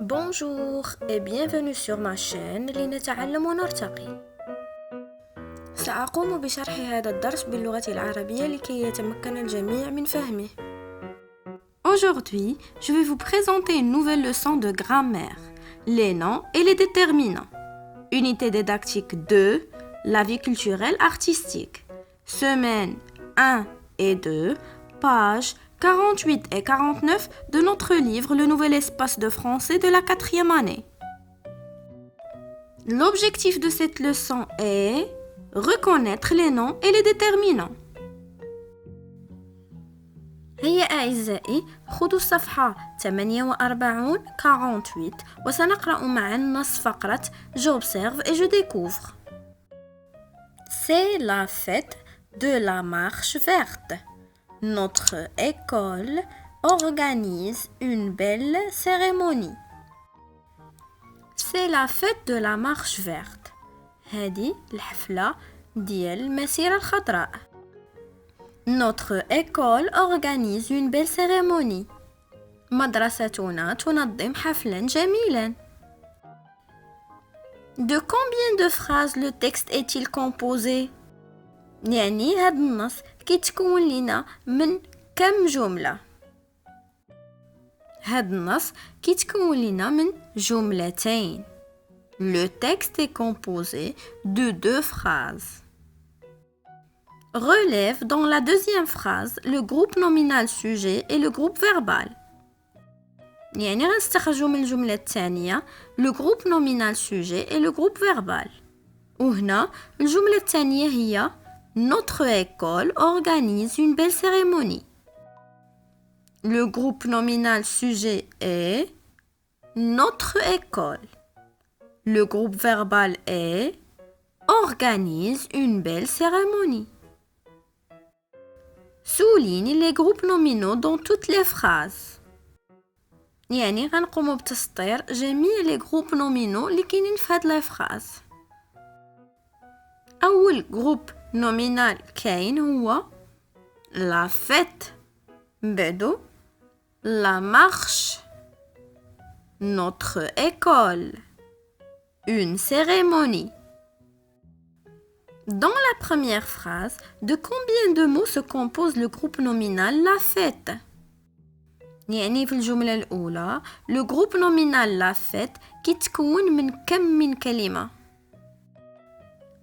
Bonjour et bienvenue sur ma chaîne لنتعلم ونرتقي. سأقوم بشرح هذا الدرس باللغة العربية لكي يتمكن الجميع من فهمه. Aujourd'hui, je vais vous présenter une nouvelle leçon de grammaire, les noms et les déterminants. Unité didactique 2, la vie culturelle artistique. Semaine 1 et 2, pages 48 et 49 de notre livre Le Nouvel Espace de français de la 4e année. L'objectif de cette leçon est reconnaître les noms et les déterminants. هيا أعزائي خذوا الصفحة 48 وسنقرأ معا نص فقرة J'observe et je découvre. C'est la fête de la marche verte. Notre école organise une belle cérémonie. C'est la fête de la marche verte. هذه الحفلة ديال المسيرة الخضراء. Notre école organise une belle cérémonie. مدرستنا تنظم حفلا جميلا. De combien de phrases le texte est-il composé؟ يعني هذا النص كيتكون لنا من كم جملة؟ هذا النص كيتكون لنا من جملتين. Le texte est composé de 2 phrases. Relève dans la deuxième phrase le groupe nominal sujet et le groupe verbal. يعني غنستخرجوا من الجملة الثانية le groupe nominal sujet et le groupe verbal. وهنا الجملة الثانية هي Notre école organise une belle cérémonie. Le groupe nominal sujet est Notre école. Le groupe verbal est organise une belle cérémonie. Souligne les groupes nominaux dans toutes les phrases. يعني غنقوموا بتسطير جميع les groupes nominaux اللي كاينين في هاد la phrase. أول groupe nominal كاين هو la fête. بعدو la marche. Notre école. Une cérémonie. Dans la première phrase, de combien de mots se compose le groupe nominal la fête؟ يعني في الجملة الأولى le groupe nominal la fête كيتكون من كم من كلمة؟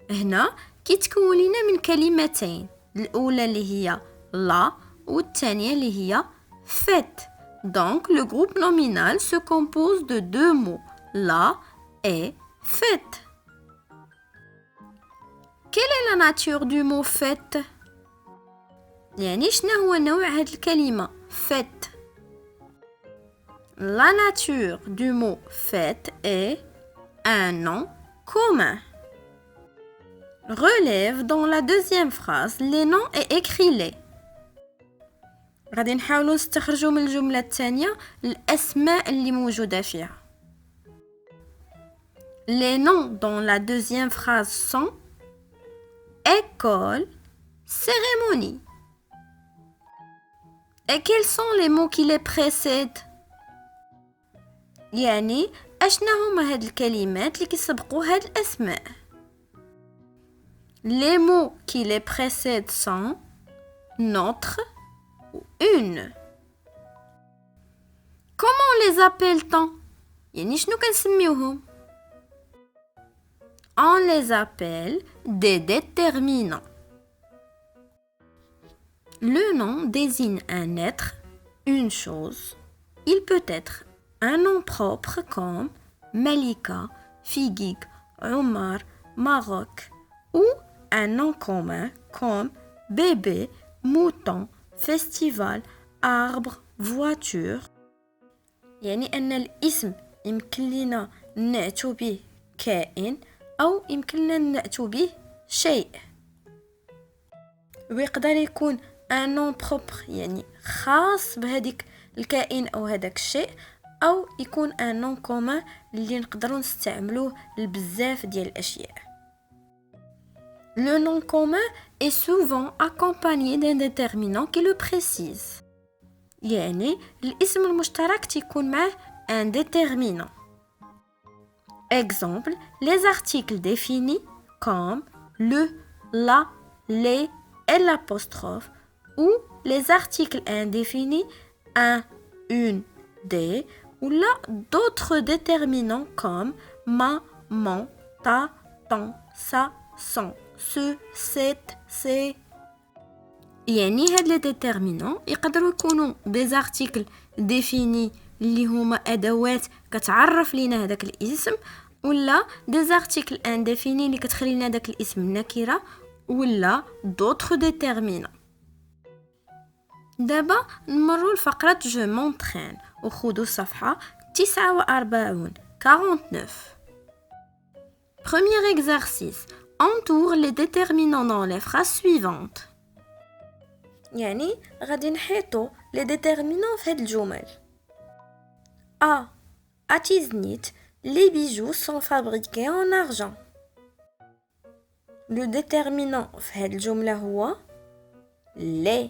هنا كيتكون لنا من كلمتين، الأولى اللي هي la والثانية اللي هي fête. Donc le groupe nominal se compose de 2 mots, la et fête. Quelle est la nature du mot fête؟ يعني شنو هو نوع هاد الكلمة fête؟ La nature du mot fête est un nom commun. Relève dans la deuxième phrase les noms et écris-les. غادي نحاولوا نستخرجوا من الجملة الثانية الأسماء اللي موجودة فيها. Les noms dans la deuxième phrase sont école, cérémonie. Et quels sont les mots qui les précèdent؟ يعني أشنا هما هاد الكلمات اللي كيسبقوا هاد الأسماء؟ Les mots qui les précèdent sont notre ou une. Comment les appelle-t-on؟ يعني شنو كنسميوهم؟ On les appelle des déterminants. Le nom désigne un être, une chose. Il peut être un nom propre comme Malika, Figig, Omar, Maroc, ou un nom commun comme bébé, mouton, festival, arbre, voiture. يعني أن الاسم يمكن لنا نعتو به كائن أو يمكننا نعتو به شيء. ويقدر يكون un nom propre يعني خاص بهذيك الكائن أو هذاك الشيء، أو يكون un nom commun اللي نقدروا نستعملوه لبزاف ديال الأشياء. Le nom commun est souvent accompagné d'un déterminant qui le précise. يعني الاسم المشترك تيكون معه indéterminant. Exemple, les articles définis comme le, la, les et l'apostrophe ou les articles indéfinis un, une, des ou là d'autres déterminants comme ma, mon, ta, ton, ça, son, ce, cette, c'est. يعني هاد لي ديتيرمينون يقدروا يكونوا des articles définis اللي هما ادوات كتعرف لينا هذاك الاسم ولا des articles indéfinis اللي كتخلي لنا داك الاسم نكره ولا d'autres déterminants. دابا نمروا لفقره je m'entraîne وخذوا الصفحه 49 49. Premier exercice, entoure les déterminants dans les phrases suivantes. يعني غادي نحيطوا les déterminants في هاد الجمل. A. À Tiznit, les bijoux sont fabriqués en argent. Le déterminant في هاد الجملة هو les.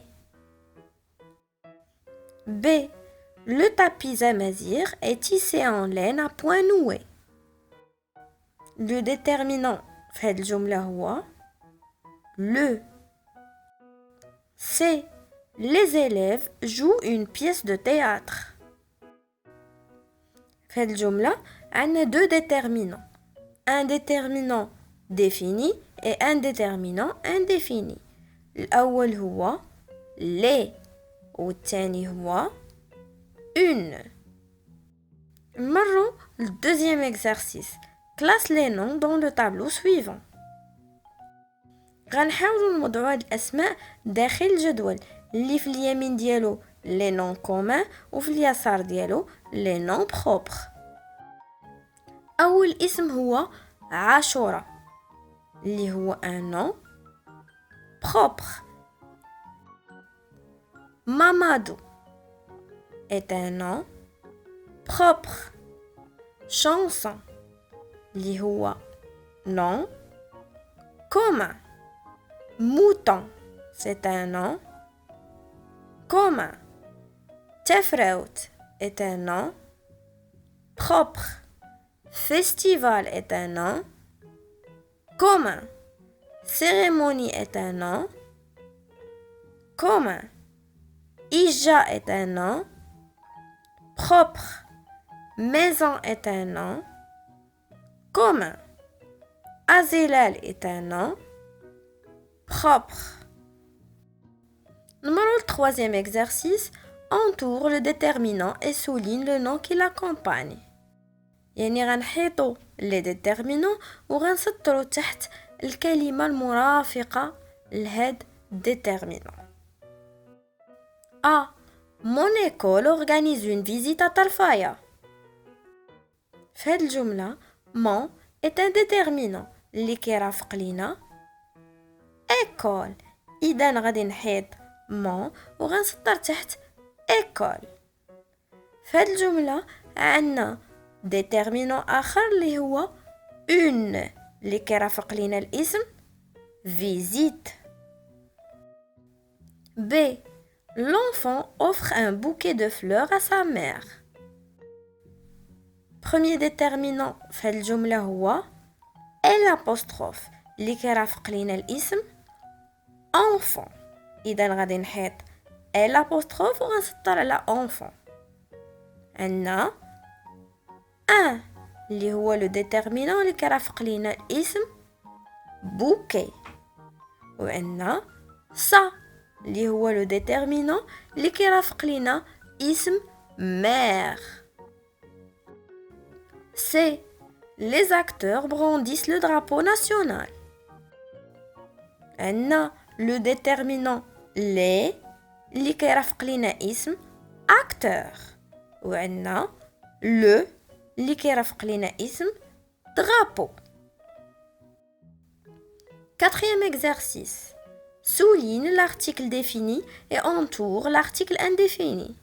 B. Le tapis Amazigh est tissé en laine à point noué. Le déterminant في هاد الجملة هو le. C. Les élèves jouent une pièce de théâtre. في هاد الجملة عندنا deux déterminants. Un déterminant défini et un déterminant indéfini. الأول هو les والثاني هو une. نمروا le deuxième exercice. Classe les noms dans le tableau suivant. غنحاولوا نوضعوا هاد الأسماء داخل الجدول اللي في اليمين ديالو les noms communs وفي اليسار ديالو les noms propres. أول اسم هو عاشورة اللي هو un nom propre. Mamadou est un nom propre. Chanson اللي هو nom commun. Mouton, c'est un nom commun. Tefraout est un nom propre. Festival est un nom commun. Cérémonie est un nom commun. Ija est un nom propre. Maison est un nom commun. Azilal est un nom propre. Numéro le troisième exercice, entoure le déterminant et souligne le nom qui l'accompagne. يعني غنحيطوا les déterminants وغنسطروا تحت الكلمة المرافقة لهاد déterminant. A. Mon école organise une visite à Tarfaya. في هاد الجملة mon est un déterminant اللي كيرافق لينا école. إذا غادي نحيط mon وغنسطر تحت école. في هاد الجملة عندنا déterminant آخر اللي هو une اللي كيرافق لينا الاسم visite. B. L'enfant offre un bouquet de fleurs à sa mère. Premier déterminant في هاد الجملة هو الapostrophe اللي كيرافق لينا الاسم enfant. إذا غادي نحيط الapostrophe وغنسطر على enfant. عندنا un اللي هو le déterminant اللي كيرافق لينا الاسم bouquet. وعندنا ça اللي هو le déterminant اللي كيرافق لينا اسم mère. C. Les acteurs brandissent le drapeau national. عندنا le déterminant les اللي كيرافق لينا اسم acteur. وعندنا le اللي كيرافق لينا اسم drapeau. Quatrième exercice. Souligne l'article défini et entoure l'article indéfini.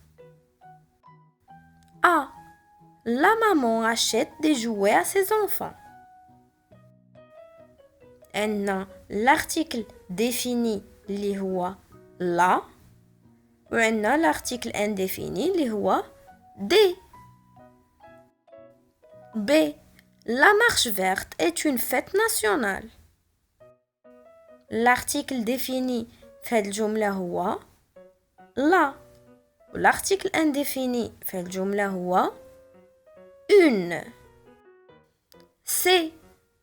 A. La maman achète des jouets à ses enfants. عندنا l'article défini اللي هو la وعندنا l'article indéfini اللي هو des. B. La marche verte est une fête nationale. L'article défini في الجملة هو لا. L'article indéfini في الجملة هو une. C.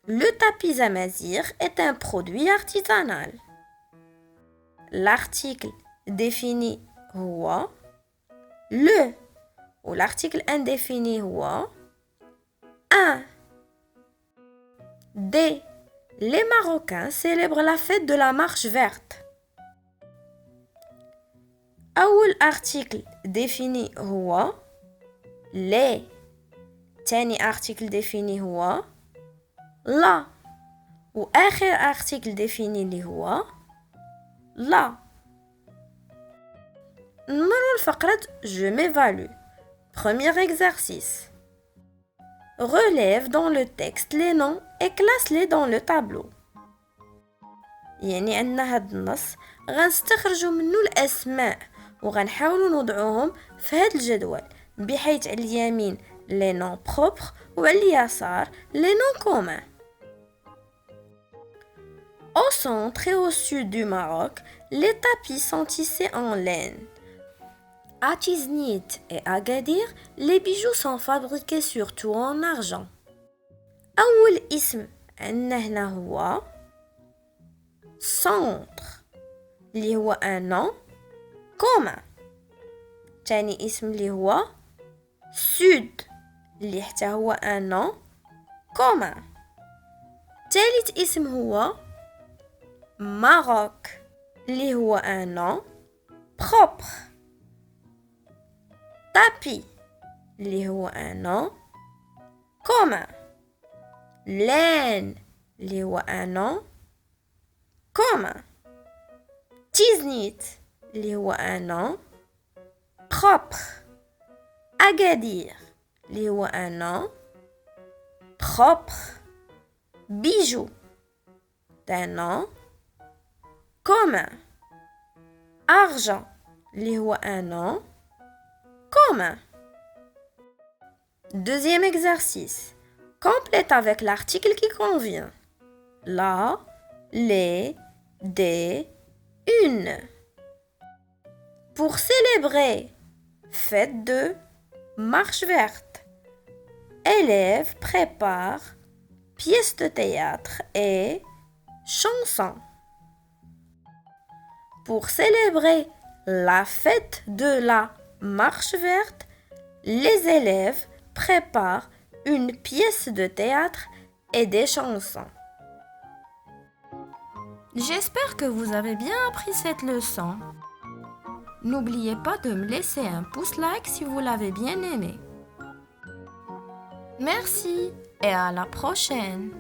Le tapis amazigh est un produit artisanal. L'article défini هو le. L'article indéfini هو un. D. Les Marocains célèbrent la fête de la marche verte. أول article défini هو les. تاني article défini هو لا. وآخر article défini اللي هو لا. نمروا لفقرة Je m'évalue. Premier exercice. Relève dans le texte les noms et classe-les dans le tableau. يعني عندنا هاد النص غنستخرجوا منه الأسماء وغنحاولوا نوضعوهم في هاد الجدول بحيث على اليمين les noms propres وعلى اليسار les noms communs. Au centre et au sud du Maroc, les tapis sont tissés en laine. À Tiznit et Agadir, les bijoux sont fabriqués surtout en argent. أول اسم عندنا هنا هو centre اللي هو un nom commun. تاني اسم اللي هو sud اللي حتى هو un nom commun. تالت اسم هو Maroc اللي هو un nom propre. Tapis اللي هو un nom commun. Laine اللي هو un nom commun. Tiznit اللي هو un nom propre. Agadir اللي هو un nom propre. Bijoux d'un nom commun. Argent اللي هو un nom commun. Deuxième exercice. Complète avec l'article qui convient. La, les, des, une. Pour célébrer fête de marche verte, élèves préparent pièces de théâtre et chansons. Pour célébrer la fête de la marche verte, les élèves préparent une pièce de théâtre et des chansons. J'espère que vous avez bien appris cette leçon. N'oubliez pas de me laisser un pouce like si vous l'avez bien aimé. Merci et à la prochaine.